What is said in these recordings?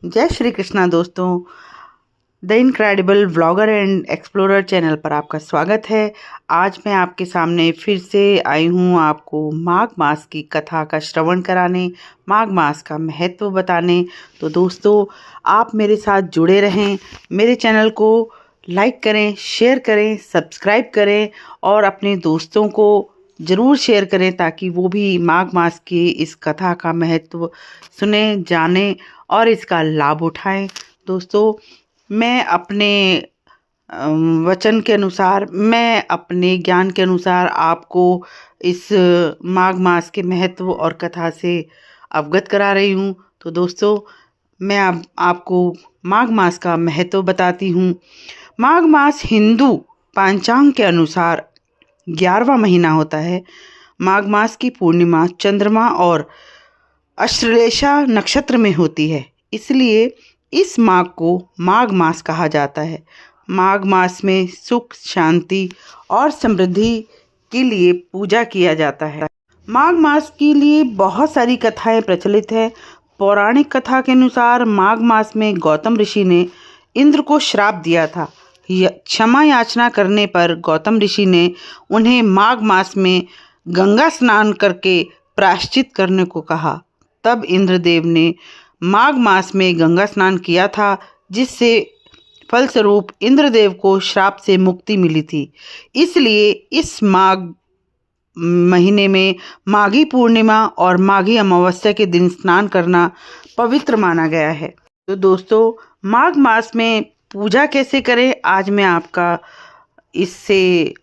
जय श्री कृष्णा दोस्तों। The incredible vlogger and explorer channel पर आपका स्वागत है। आज मैं आपके सामने फिर से आई हूँ आपको माघ मास की कथा का श्रवण कराने, माघ मास का महत्व बताने। तो दोस्तों, आप मेरे साथ जुड़े रहें, मेरे चैनल को लाइक करें, शेयर करें, सब्सक्राइब करें और अपने दोस्तों को ज़रूर शेयर करें ताकि वो भी माघ मास की इस कथा का महत्व सुने, जाने और इसका लाभ उठाएं। दोस्तों, मैं अपने वचन के अनुसार, मैं अपने ज्ञान के अनुसार आपको इस माघ मास के महत्व और कथा से अवगत करा रही हूँ। तो दोस्तों, मैं आपको माघ मास का महत्व बताती हूँ। माघ मास हिंदू पंचांग के अनुसार 11वां महीना होता है। माघ मास की पूर्णिमा चंद्रमा और अश्लेषा नक्षत्र में होती है, इसलिए इस माघ को माघ मास कहा जाता है। माघ मास में सुख, शांति और समृद्धि के लिए पूजा किया जाता है। माघ मास के लिए बहुत सारी कथाएं प्रचलित है। पौराणिक कथा के अनुसार माघ मास में गौतम ऋषि ने इंद्र को श्राप दिया था। क्षमा याचना करने पर गौतम ऋषि ने उन्हें माघ मास में गंगा स्नान करके प्रायश्चित करने को कहा। तब इंद्रदेव ने माघ मास में गंगा स्नान किया था, जिससे फलस्वरूप इंद्रदेव को श्राप से मुक्ति मिली थी। इसलिए इस माघ महीने में माघी पूर्णिमा और माघी अमावस्या के दिन स्नान करना पवित्र माना गया है। तो दोस्तों, माघ मास में पूजा कैसे करें, आज मैं आपका इससे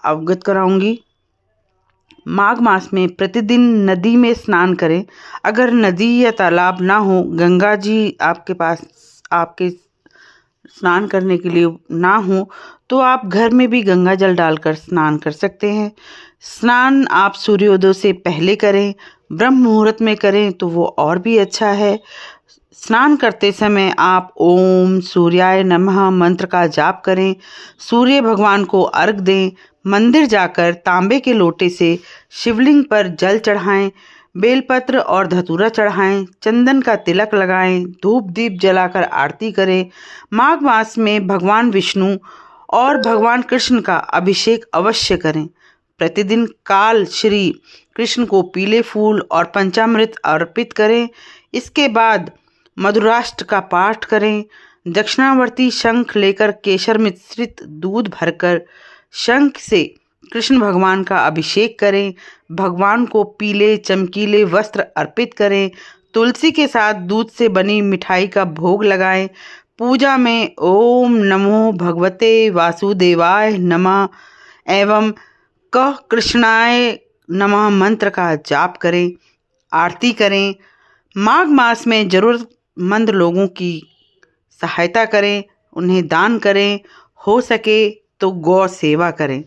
अवगत कराऊंगी। माघ मास में प्रतिदिन नदी में स्नान करें। अगर नदी या तालाब ना हो, गंगा जी आपके पास आपके स्नान करने के लिए ना हो, तो आप घर में भी गंगा जल डालकर स्नान कर सकते हैं। स्नान आप सूर्योदय से पहले करें, ब्रह्म मुहूर्त में करें तो वो और भी अच्छा है। स्नान करते समय आप ओम सूर्याय नमः मंत्र का जाप करें। सूर्य भगवान को अर्घ दें। मंदिर जाकर तांबे के लोटे से शिवलिंग पर जल चढ़ाएं, बेलपत्र और धतूरा चढ़ाएं, चंदन का तिलक लगाएं, धूप दीप जलाकर आरती करें। माघ मास में भगवान विष्णु और भगवान कृष्ण का अभिषेक अवश्य करें। प्रतिदिन काल श्री कृष्ण को पीले फूल और पंचामृत अर्पित करें। इसके बाद मधुराष्ट का पाठ करें। दक्षिणावर्ती शंख लेकर केशर मिश्रित दूध भरकर शंख से कृष्ण भगवान का अभिषेक करें। भगवान को पीले चमकीले वस्त्र अर्पित करें। तुलसी के साथ दूध से बनी मिठाई का भोग लगाएं। पूजा में ओम नमो भगवते वासुदेवाय नमः एवं क कृष्णाय नमः मंत्र का जाप करें, आरती करें। माघ मास में जरूरतमंद लोगों की सहायता करें, उन्हें दान करें, हो सके तो गौ सेवा करें।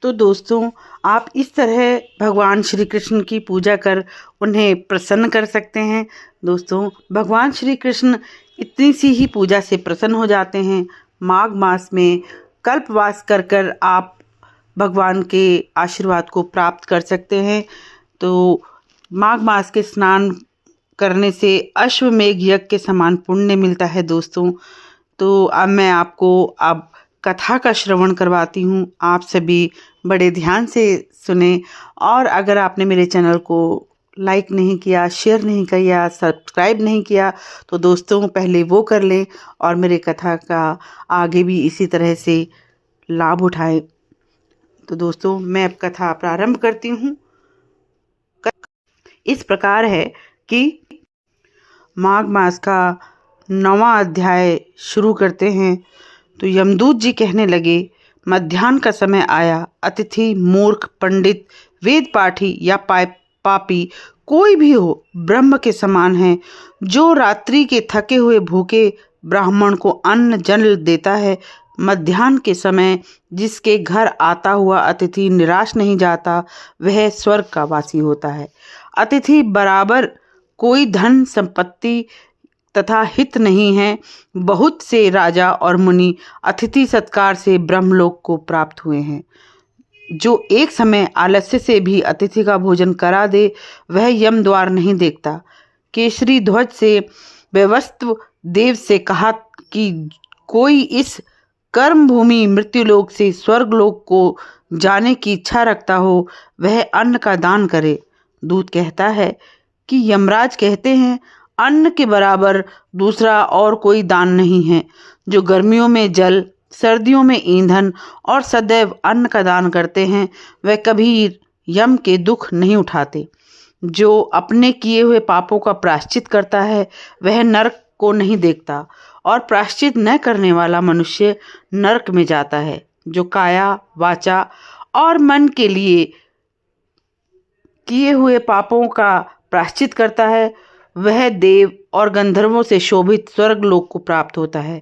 तो दोस्तों, आप इस तरह भगवान श्री कृष्ण की पूजा कर उन्हें प्रसन्न कर सकते हैं। दोस्तों, भगवान श्री कृष्ण इतनी सी ही पूजा से प्रसन्न हो जाते हैं। माघ मास में कल्पवास कर कर आप भगवान के आशीर्वाद को प्राप्त कर सकते हैं। तो माघ मास के स्नान करने से अश्वमेघ यज्ञ के समान पुण्य मिलता है दोस्तों। तो अब मैं आपको अब कथा का श्रवण करवाती हूँ। आप सभी बड़े ध्यान से सुने और अगर आपने मेरे चैनल को लाइक नहीं किया, शेयर नहीं किया, सब्सक्राइब नहीं किया, तो दोस्तों पहले वो कर लें और मेरे कथा का आगे भी इसी तरह से लाभ उठाएं। तो दोस्तों, मैं अब कथा प्रारंभ करती हूँ। इस प्रकार है कि माघ मास का 9वां अध्याय शुरू करते हैं। तो यमदूत जी कहने लगे, मध्याह्न का समय आया। अतिथि, मूर्ख, पंडित, वेद पाठी या पापी कोई भी हो, ब्रह्म के समान है। जो रात्रि के थके हुए भूखे ब्राह्मण को अन्न जल देता है, मध्याह्न के समय जिसके घर आता हुआ अतिथि निराश नहीं जाता, वह स्वर्ग का वासी होता है। अतिथि बराबर कोई धन संपत्ति तथा हित नहीं है। बहुत से राजा और मुनि अतिथि सत्कार से ब्रह्मलोक को प्राप्त हुए हैं। जो एक समय आलस्य से भी अतिथि का भोजन करा दे, वह यम द्वार नहीं देखता। केसरी ध्वज से वैवस्व देव से कहा कि कोई इस कर्म भूमि मृत्युलोक से स्वर्गलोक को जाने की इच्छा रखता हो, वह अन्न का दान करे। दूत कहता है कि यमराज कहते हैं, अन्न के बराबर दूसरा और कोई दान नहीं है। जो गर्मियों में जल, सर्दियों में ईंधन और सदैव अन्न का दान करते हैं, वह कभी यम के दुख नहीं उठाते। जो अपने किए हुए पापों का प्रायश्चित करता है, वह नरक को नहीं देखता, और प्रायश्चित न करने वाला मनुष्य नरक में जाता है। जो काया, वाचा और मन के लिए किए हुए पापों का प्रायश्चित करता है, वह देव और गंधर्वों से शोभित स्वर्गलोक को प्राप्त होता है।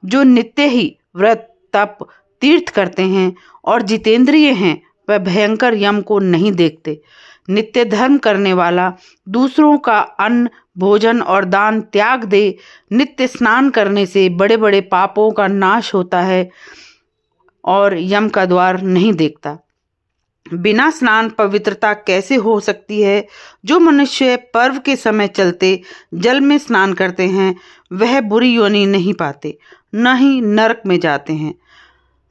जो नित्य ही व्रत, तप, तीर्थ करते हैं और जितेंद्रिय हैं, वह भयंकर यम को नहीं देखते। नित्य धर्म करने वाला दूसरों का अन्न, भोजन और दान त्याग दे। नित्य स्नान करने से बड़े बड़े पापों का नाश होता है और यम का द्वार नहीं देखता। बिना स्नान पवित्रता कैसे हो सकती है? जो मनुष्य पर्व के समय चलते जल में स्नान करते हैं, वह बुरी योनि नहीं पाते, न ही नरक में जाते हैं।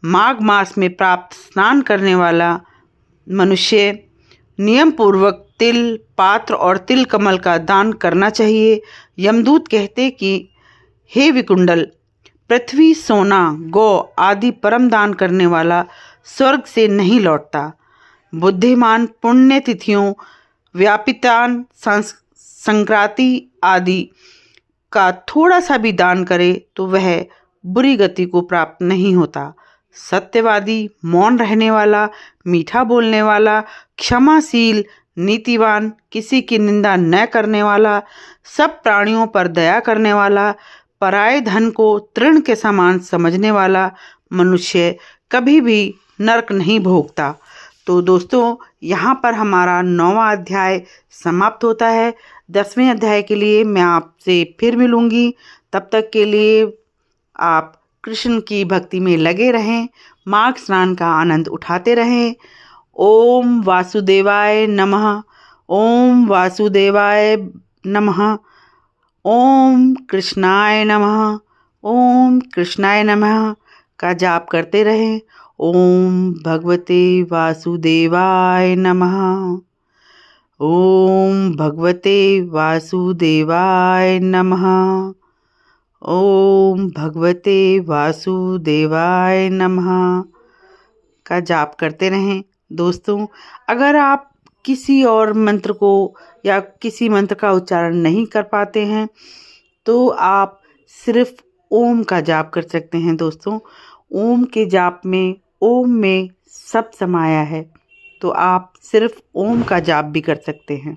माघ मास में प्राप्त स्नान करने वाला मनुष्य नियम पूर्वक तिल, पात्र और तिल कमल का दान करना चाहिए। यमदूत कहते कि हे विकुंडल, पृथ्वी, सोना, गौ आदि परम दान करने वाला स्वर्ग से नहीं लौटता। बुद्धिमान पुण्य तिथियों, व्यापितान, संक्रांति आदि का थोड़ा सा भी दान करे तो वह बुरी गति को प्राप्त नहीं होता। सत्यवादी, मौन रहने वाला, मीठा बोलने वाला, क्षमाशील, नीतिवान, किसी की निंदा न करने वाला, सब प्राणियों पर दया करने वाला, पराये धन को तृण के समान समझने वाला मनुष्य कभी भी नरक नहीं भोगता। तो दोस्तों, यहाँ पर हमारा 9वां अध्याय समाप्त होता है। 10वें अध्याय के लिए मैं आपसे फिर मिलूँगी। तब तक के लिए आप कृष्ण की भक्ति में लगे रहें, माघ स्नान का आनंद उठाते रहें। ओम वासुदेवाय नमः। ओम वासुदेवाय नमः। ओम कृष्णाय नमः। ओम कृष्णाय नमः का जाप करते रहें। ओम भगवते वासुदेवाय नमः। ओम भगवते वासुदेवाय नमः। ओम भगवते वासुदेवाय नमः का जाप करते रहें। दोस्तों, अगर आप किसी और मंत्र को या किसी मंत्र का उच्चारण नहीं कर पाते हैं, तो आप सिर्फ ओम का जाप कर सकते हैं। दोस्तों, ओम के जाप में ओम में सब समाया है, तो आप सिर्फ ओम का जाप भी कर सकते हैं।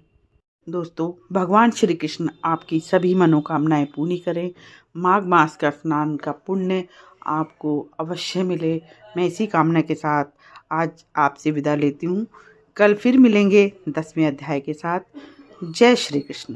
दोस्तों, भगवान श्री कृष्ण आपकी सभी मनोकामनाएं पूरी करें। माघ मास का स्नान का पुण्य आपको अवश्य मिले। मैं इसी कामना के साथ आज आपसे विदा लेती हूँ। कल फिर मिलेंगे 10वें अध्याय के साथ। जय श्री कृष्ण।